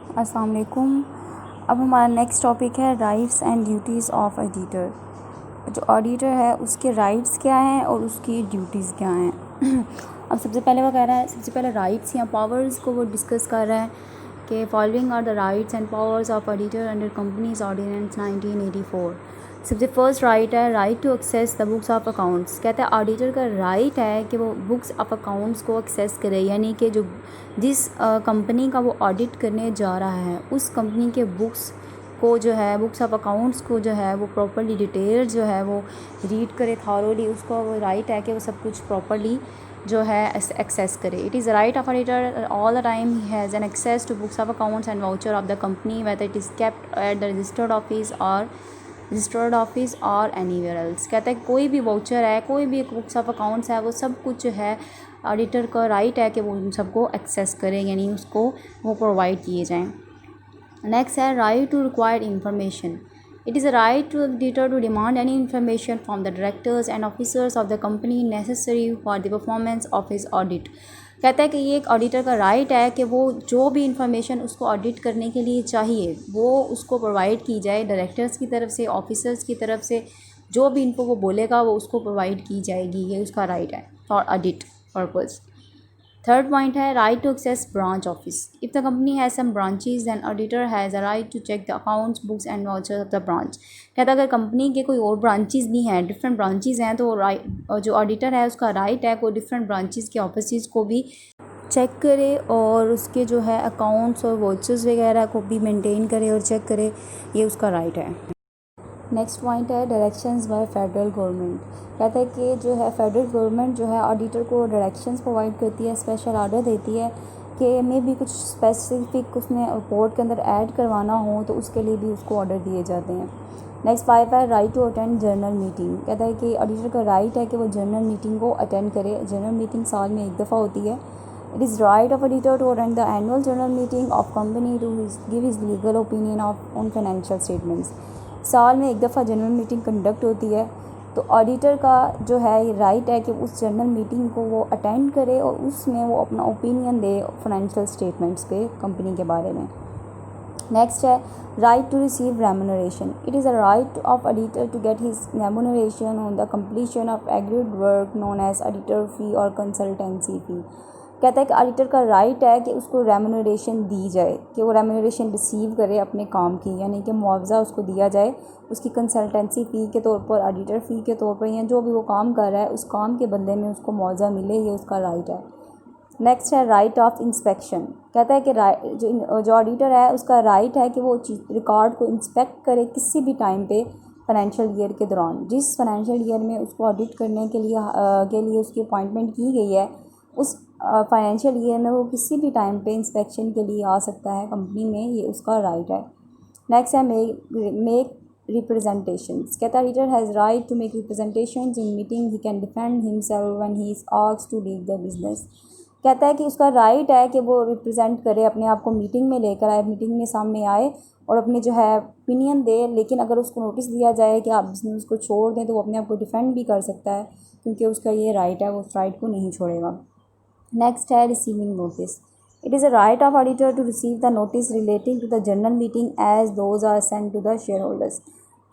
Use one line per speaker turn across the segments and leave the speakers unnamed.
अस्सलाम वालेकुम। अब हमारा नेक्स्ट टॉपिक है rights and duties of editor. जो ऑडिटर है उसके राइट्स क्या हैं और उसकी ड्यूटीज़ क्या हैं। अब सबसे पहले वो कह रहा है, सबसे पहले राइट्स या पावर्स को वो डिस्कस कर रहा है कि following are the rights and powers of auditor under companies ordinance 1984। सबसे फर्स्ट राइट है right to access the books of accounts. कहता है ऑडिटर का राइट है कि वो बुक्स ऑफ अकाउंट्स को एक्सेस करे, यानी कि जो जिस कंपनी का वो ऑडिट करने जा रहा है उस कंपनी के बुक्स को जो है, बुक्स ऑफ अकाउंट्स को जो है वो प्रॉपर्ली डिटेल जो है वो रीड करे थारोली। उसको वो राइट है कि वो सब कुछ प्रॉपर्ली जो है एक्सेस करे। It is right of auditor all the time he has an access to books of accounts and voucher of the company whether it is kept at the registered office और anywhere else. कहता है कोई भी voucher है, कोई भी books of accounts है, वो सब कुछ जो है ऑडिटर का राइट है कि वो उन सबको एक्सेस करें, यानी उसको वो प्रोवाइड किए जाएँ। नेक्स्ट है right to required information. It is a right to auditor to demand any information from the directors and officers of the company necessary for the performance of his audit. कहता है कि ये एक auditor का right है कि वो जो भी इंफॉर्मेशन उसको ऑडिट करने के लिए चाहिए वो उसको प्रोवाइड की जाए, डायरेक्टर्स की तरफ से, ऑफिसर्स की तरफ से, जो भी इनको वो बोलेगा वो उसको प्रोवाइड की जाएगी। ये उसका राइट है for audit purpose. Third point है right to access branch office. If the company has some branches then auditor has a right to check the accounts books and vouchers of the branch. कहता है अगर company के कोई और branches भी हैं, different branches हैं, तो जो ऑडिटर है उसका राइट है कोई डिफरेंट ब्रांचेज के ऑफिस को भी चेक करे और उसके जो है अकाउंट्स और वाउचर्स वगैरह को भी मेंटेन करे और चेक करे। ये उसका राइट है। नेक्स्ट पॉइंट है डायरेक्शंस बाय फेडरल गवर्नमेंट। कहता है कि जो है फेडरल गवर्नमेंट जो है ऑडिटर को डायरेक्शंस प्रोवाइड करती है, स्पेशल ऑर्डर देती है कि में भी कुछ स्पेसिफिक उसने रिपोर्ट के अंदर ऐड करवाना हो तो उसके लिए भी उसको ऑर्डर दिए जाते हैं। नेक्स्ट 5 है right to attend general meeting. कहता है कि ऑडिटर का राइट है कि वो जर्नल मीटिंग को अटेंड करे। जर्नल मीटिंग साल में एक दफ़ा होती है। It is right of auditor to attend the annual general meeting of company to give his legal opinion on financial statements. साल में एक दफ़ा जनरल मीटिंग कंडक्ट होती है तो ऑडिटर का जो है ये राइट है कि उस जनरल मीटिंग को वो अटेंड करे और उसमें वो अपना ओपिनियन दे फाइनेंशियल स्टेटमेंट्स पे कंपनी के बारे में। नेक्स्ट है right to receive remuneration. It is a right of auditor to get his remuneration on the completion of agreed work known as auditor fee और कंसल्टेंसी फ़ी। कहता है कि ऑडिटर का राइट है कि उसको रेम्यूनरेशन दी जाए, कि वो रेम्यूनरेशन रिसीव करे अपने काम की, यानी कि मुआवजा उसको दिया जाए उसकी कंसल्टेंसी फ़ी के तौर पर, ऑडिटर फ़ी के तौर पर, या जो भी वो काम कर रहा है उस काम के बदले में उसको मुआवजा मिले। ये उसका राइट है। नेक्स्ट है राइट ऑफ इंस्पेक्शन। कहता है कि जो ऑडिटर है उसका राइट है कि वो रिकॉर्ड को इंस्पेक्ट करे किसी भी टाइम पे फाइनेंशियल ईयर के दौरान। जिस फाइनेंशियल ईयर में उसको ऑडिट करने के लिए उसकी अपॉइंटमेंट की गई है उस फाइनेंशियल ईयर में वो किसी भी टाइम पे इंस्पेक्शन के लिए आ सकता है कंपनी में। ये उसका राइट है। नेक्स्ट है मेक रिप्रेजेंटेशंस। कहता है auditor has right to make representations in meeting. He can defend himself when he is asked to leave the business. कहता है कि उसका राइट है कि वो रिप्रेजेंट करे, अपने आप को मीटिंग में लेकर आए, मीटिंग में सामने आए और अपने जो है ओपिनियन दे। लेकिन अगर उसको नोटिस दिया जाए कि आप बिजनेस को छोड़ दें तो वो अपने आप को डिफेंड भी कर सकता है, क्योंकि उसका ये राइट है, वो उस राइट को नहीं छोड़ेगा। नेक्स्ट है receiving notice. It is a right of auditor to receive the notice relating to the general meeting as those are send to the share holders.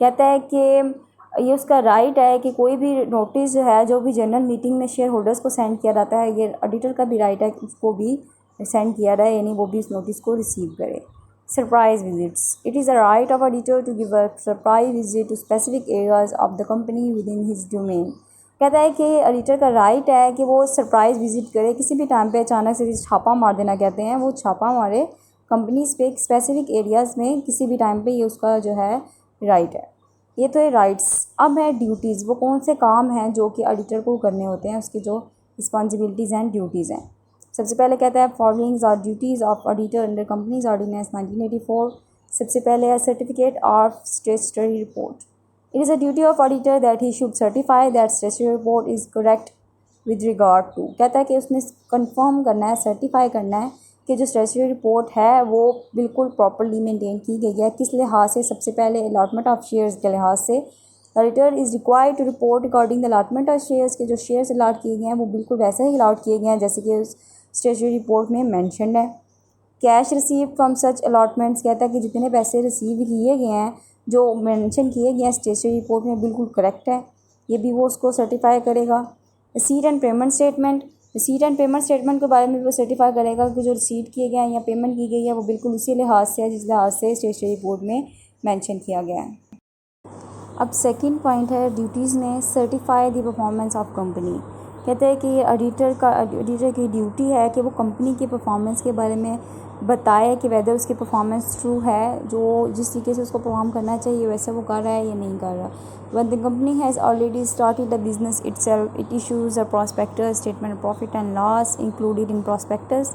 कहता है कि ये उसका राइट है कि कोई भी नोटिस जो है, जो भी जनरल मीटिंग में शेयर होल्डर्स को सेंड किया जाता है, ये ऑडिटर का भी राइट है कि उसको भी सेंड किया जाए, यानी वो भी इस नोटिस को रिसीव करे। Surprise visits. It is a right of auditor to give a surprise visit to specific areas of the company within his domain. कहता है कि ऑडिटर का राइट है कि वो सरप्राइज़ विजिट करे किसी भी टाइम पे। अचानक से छापा मार देना कहते हैं, वो छापा मारे कंपनीज पे स्पेसिफिक एरियाज़ में किसी भी टाइम पे, ये उसका जो है राइट है। ये तो है राइट्स। अब है ड्यूटीज़। वो कौन से काम हैं जो कि ऑडिटर को करने होते हैं, उसकी जो रिस्पॉन्सिबिलिटीज़ एंड ड्यूटीज़ हैं। सबसे पहले कहता है followings are duties of auditor under companies ordinance 1984। सबसे पहले है certificate of statutory report. It is a duty of auditor that he should certify that statutory report is correct with regard to। कहता है कि उसने कंफर्म करना है, certify करना है कि जो स्टेचुटरी रिपोर्ट है वो बिल्कुल प्रॉपर्ली मेंटेन की गई है। किस लिहाज से? सबसे पहले अलॉटमेंट ऑफ शेयर्स के लिहाज से। Auditor is required to report according the allotment of shares, के जो शेयर्स अलॉट किए गए हैं वो बिल्कुल वैसे ही अलॉट किए गए हैं जैसे कि उस स्टेचुटरी रिपोर्ट में मैंशनड है। Cash receive from such allotments, कहता है कि जितने पैसे रिसीव किए गए हैं जो मेंशन किए गए हैं स्टेटरी रिपोर्ट में बिल्कुल करेक्ट है, ये भी वो उसको सर्टिफाई करेगा। Receipt and payment statement, receipt and payment statement के बारे में वो सर्टिफाई करेगा कि जो रिसीट किए गए हैं या पेमेंट की गई है वो बिल्कुल उसी लिहाज से है जिस लिहाज से स्टेटरी रिपोर्ट में मेंशन किया गया है। अब सेकंड पॉइंट है ड्यूटीज़ में certify the performance of company. कहते हैं कि ऑडिटर की ड्यूटी है कि वो कंपनी की परफॉर्मेंस के बारे में बताए कि वेदर उसकी परफॉर्मेंस ट्रू है, जो जिस तरीके से उसको परफॉर्म करना चाहिए वैसे वो कर रहा है या नहीं कर रहा। When the company has already started the business itself, it issues a prospectus statement of profit and loss included in prospectus.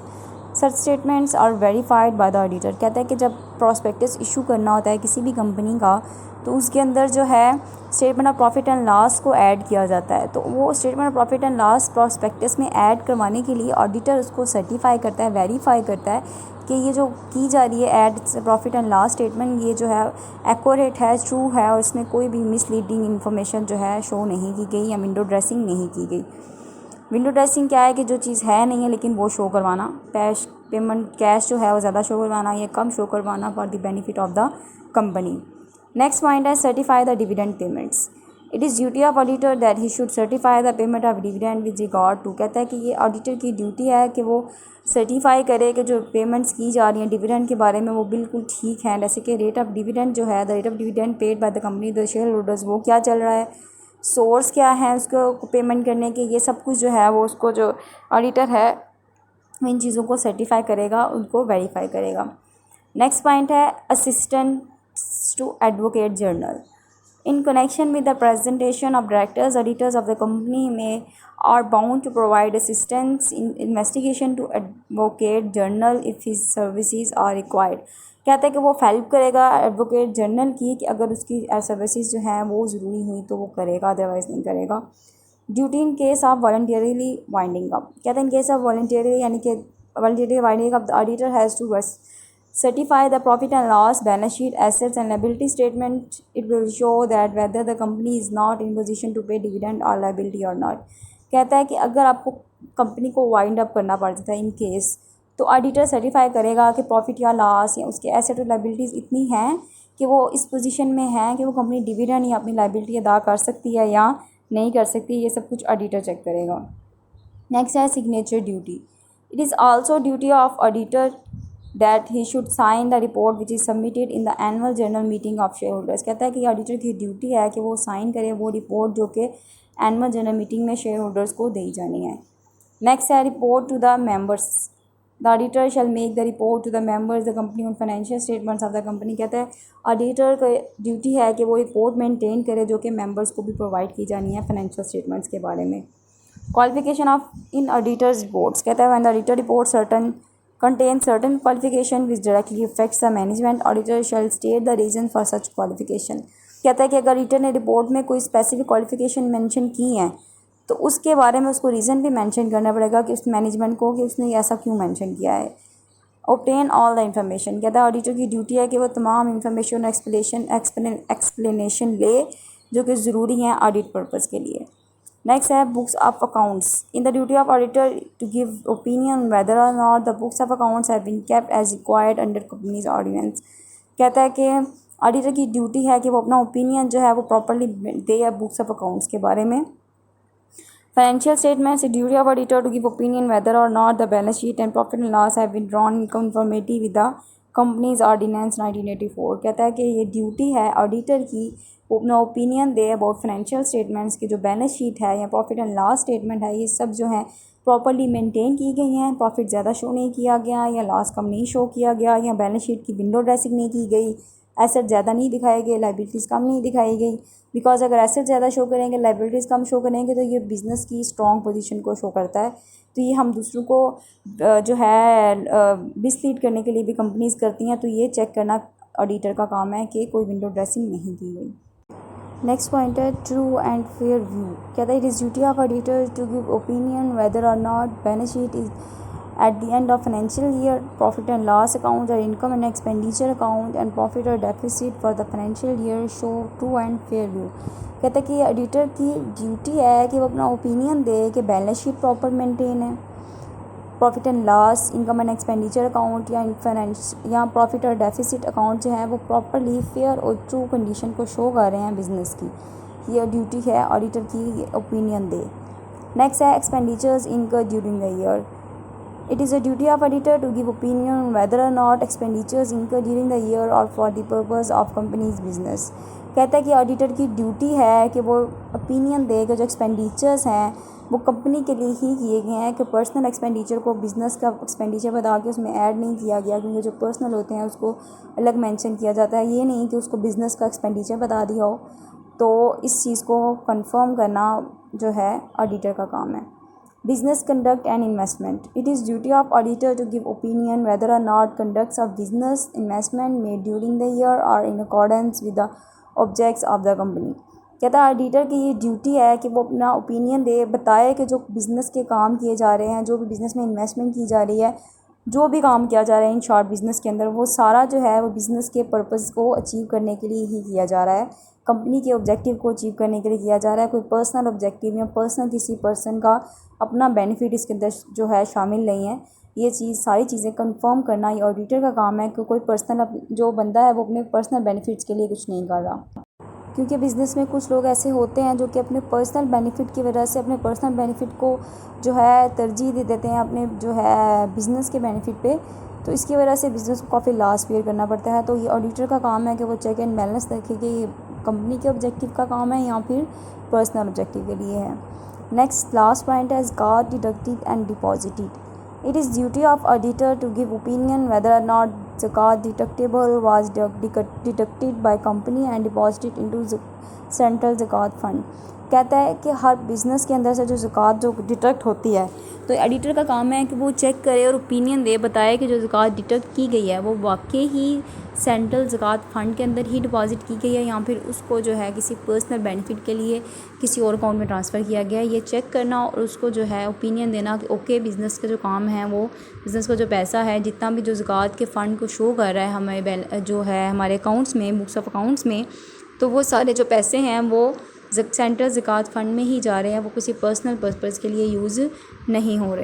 Such statements are verified by the auditor. कहता है कि जब prospectus इशू करना होता है किसी भी कंपनी का तो उसके अंदर जो है statement of profit and loss को ऐड किया जाता है। तो वो statement of profit and loss prospectus में ऐड करवाने के लिए ऑडिटर उसको सर्टिफाई करता है, वेरीफाई करता है कि ये जो की जा रही है add profit and loss statement ये जो है एक्यूरेट है, ट्रू है और इसमें कोई भी मिसलीडिंग इन्फॉर्मेशन जो है शो नहीं की गई या विंडो ड्रेसिंग नहीं की गई। विंडो ड्रेसिंग क्या है कि जो चीज़ है नहीं है लेकिन वो शो करवाना, कैश जो है वो ज़्यादा शो करवाना या कम शो करवाना for the benefit of the company. Next point है certify the dividend payments. It is duty of auditor that he should certify the payment of dividend with regard to. कहता है कि ये ऑडिटर की ड्यूटी है कि वो सर्टिफाई करे कि जो पेमेंट्स की जा रही हैं डिविडेंड के बारे में वो बिल्कुल ठीक है। जैसे कि रेट ऑफ डिविडेंड जो है the rate of dividend paid by the company the share holders, वो क्या चल रहा है, सोर्स क्या है उसको पेमेंट करने के, ये सब कुछ जो है वो उसको जो ऑडिटर है इन चीज़ों को सर्टिफाई करेगा, उनको वेरीफाई करेगा। नेक्स्ट पॉइंट है assistant to advocate journal. In connection with the presentation of directors, auditors of the company are bound to provide assistance in investigation to advocate journal if his services are required. कहता है कि वो help करेगा advocate journal की कि अगर उसकी services जो हैं वो ज़रूरी हुई तो वो करेगा, अदरवाइज़ नहीं करेगा। Duty in case of voluntarily winding up, कहते हैं इन केस ऑफ वॉलंटियरली यानी कि voluntarily winding up the auditor has to certify the profit and loss, balance sheet, assets and liability statement. It will show that whether the company is not in position to pay dividend or liability or not. कहता है कि अगर आपको company को wind up करना पड़ जाता है इन केस तो ऑडिटर सर्टिफाई करेगा कि प्रॉफिट या लॉस या उसके एसेट और लाइबिलिटीज़ इतनी हैं कि वो इस पोजीशन में हैं कि वो कंपनी डिविडेंड या अपनी लाइबिलिटी अदा कर सकती है या नहीं कर सकती, ये सब कुछ ऑडिटर चेक करेगा। नेक्स्ट है signature duty. It is also duty of auditor that he should sign the report which is submitted in the annual general meeting of shareholders। कहता है कि ऑडिटर की ड्यूटी है कि वो साइन करे वो रिपोर्ट जो कि एनुअल जनरल मीटिंग में शेयर होल्डर्स को दी जानी है। नेक्स्ट है report to the members. The auditor shall make the report to the members the company on financial statements of the company. कहता है ऑडिटर की ड्यूटी है कि वो रिपोर्ट मेंटेन करे जो कि मेंबर्स को भी प्रोवाइड की जानी है फाइनेंशियल स्टेटमेंट्स के बारे में। Qualification of in auditors reports, कहता है when the auditor report contain certain qualification which directly affects the management, auditor shall state the reason for such qualification। कहता है कि अगर ऑडिटर ने रिपोर्ट में कोई स्पेसिफिक क्वालिफिकेशन मेंशन की हैं तो उसके बारे में उसको रीज़न भी मेंशन करना पड़ेगा कि उस मैनेजमेंट को कि उसने ऐसा क्यों मेंशन किया है। ऑब्टेन ऑल द इन्फॉर्मेशन, कहता है ऑडिटर की ड्यूटी है कि वो तमाम इंफॉर्मेशन एक्सप्लेनेशन ले जो कि ज़रूरी हैं ऑडिट पर्पज़ के लिए। नेक्स्ट है books of accounts. In the duty of auditor to give opinion whether और not the books of accounts have been kept as required under companies ordinance. कहता है कि ऑडिटर की ड्यूटी है कि वो अपना ओपिनियन जो है वो properly the books of accounts के बारे में। Financial statements, duty of auditor to give opinion whether और not the balance sheet and profit and loss have been drawn in conformity with the companies ordinance 1984। कहता है कि ये duty है auditor की वो अपना opinion they about financial statements की जो बैलेंस शीट है या प्रॉफिट एंड लॉस स्टेटमेंट है ये सब जो है प्रॉपर्ली मेंटेन की गई हैं, प्रॉफिट ज़्यादा शो नहीं किया गया या लॉस कम नहीं शो किया गया या बैलेंस शीट की विंडो ड्रेसिंग नहीं की गई, एसेट ज़्यादा नहीं दिखाए गए, लाइबिलिटीज़ कम नहीं दिखाई गई। बिकॉज अगर एसेट ज़्यादा शो करेंगे लाइबिलिटीज़ कम शो करेंगे तो ये बिज़नेस की स्ट्रॉन्ग पोजीशन को शो करता है। तो ये हम दूसरों को जो है मिसलीड करने के लिए भी कंपनीज़ करती हैं, तो ये चेक करना ऑडिटर का काम है कि कोई विंडो ड्रेसिंग नहीं की गई। नेक्स्ट पॉइंट है ट्रू एंड फेयर व्यू। कहता है it is duty of auditor to give opinion whether और not balance sheet is at the end of financial year, profit and loss account और income and expenditure account and profit और deficit for the financial year show true and fair view. कहता है कि auditor की duty है कि वो अपना ओपिनियन दे कि बैलेंस शीट प्रॉपर मेंटेन है, profit and loss, income and expenditure account या फाइनेंस या प्रॉफिट और डेफिसिट अकाउंट जो है वो प्रॉपरली फेयर और ट्रू कंडीशन को शो कर रहे हैं बिजनेस की। ये ड्यूटी है ऑडिटर की, ओपिनियन दे। नेक्स्ट है expenditures incurred during the year. It is a duty of auditor to give opinion on whether or not expenditures incurred during the year or for the purpose of company's business। कहता है कि auditor की duty है कि वो opinion दे कि जो expenditures हैं वो कंपनी के लिए ही किए गए हैं, कि पर्सनल एक्सपेंडिचर को बिज़नेस का एक्सपेंडिचर बता के उसमें ऐड नहीं किया गया, क्योंकि जो पर्सनल होते हैं उसको अलग मेंशन किया जाता है। ये नहीं कि उसको बिज़नेस का एक्सपेंडिचर बता दिया हो। तो इस चीज़ को कंफर्म करना जो है ऑडिटर का काम है। Business conduct and investment. It is duty of auditor to give opinion whether or not conducts of business investment made during the year are in accordance with the objects of the company। कहता है auditor की ये duty है कि वो अपना opinion दे, बताए कि जो बिज़नेस के काम किए जा रहे हैं, जो भी बिज़नेस में इन्वेस्टमेंट की जा रही है, जो भी काम किया जा रहा है इन शॉर्ट बिज़नेस के अंदर, वो सारा जो है वो बिज़नेस के पर्पज़ को अचीव करने के लिए ही किया जा रहा है, कंपनी के ऑब्जेक्टिव को अचीव करने के लिए किया जा रहा है। कोई पर्सनल ऑब्जेक्टिव या पर्सनल किसी पर्सन का अपना बेनिफिट इसके अंदर जो है शामिल नहीं है। ये चीज़ सारी चीज़ें कंफर्म करना ये ऑडिटर का काम है कि कोई पर्सनल जो बंदा है वो अपने पर्सनल बेनिफिट्स के लिए कुछ नहीं कर रहा। क्योंकि बिज़नेस में कुछ लोग ऐसे होते हैं जो कि अपने पर्सनल बेनिफिट की वजह से अपने पर्सनल बेनिफिट को जो है तरजीह दे देते हैं अपने जो है बिज़नेस के बेनिफिट पे। तो इसकी वजह से बिज़नेस को काफ़ी लॉस बेयर करना पड़ता है। तो ये ऑडिटर का काम है कि वो चेक एंड बैलेंस देखे कि ये कंपनी के ऑब्जेक्टिव का काम है या फिर पर्सनल ऑब्जेक्टिव के लिए है। नेक्स्ट लास्ट पॉइंट है ज़कात deducted and deposited. It is duty of auditor to give opinion whether or not zakat deductible was deducted by company and deposited into central zakat fund। कहता है कि हर business के अंदर से जो ज़कात जो डिडक्ट होती है, तो एडिटर का काम है कि वो चेक करे और ओपिनियन दे, बताए कि जो ज़कात डिडक्ट की गई है वो वाकई ही सेंट्रल ज़कात फ़ंड के अंदर ही डिपॉजिट की गई है या फिर उसको जो है किसी पर्सनल बेनिफिट के लिए किसी और अकाउंट में ट्रांसफ़र किया गया है। ये चेक करना और उसको जो है ओपिनियन देना कि ओके बिज़नेस का जो काम है वो बिज़नेस का जो पैसा है जितना भी जो ज़कात के फ़ंड को शो कर रहा है हमें जो है हमारे अकाउंट्स में, बुक्स ऑफ अकाउंट्स में, तो वो सारे जो पैसे हैं वो सेंट्रल ज़कात फ़ंड में ही जा रहे हैं, वो किसी पर्सनल पर्पज़ के लिए यूज़ नहीं हो रहे।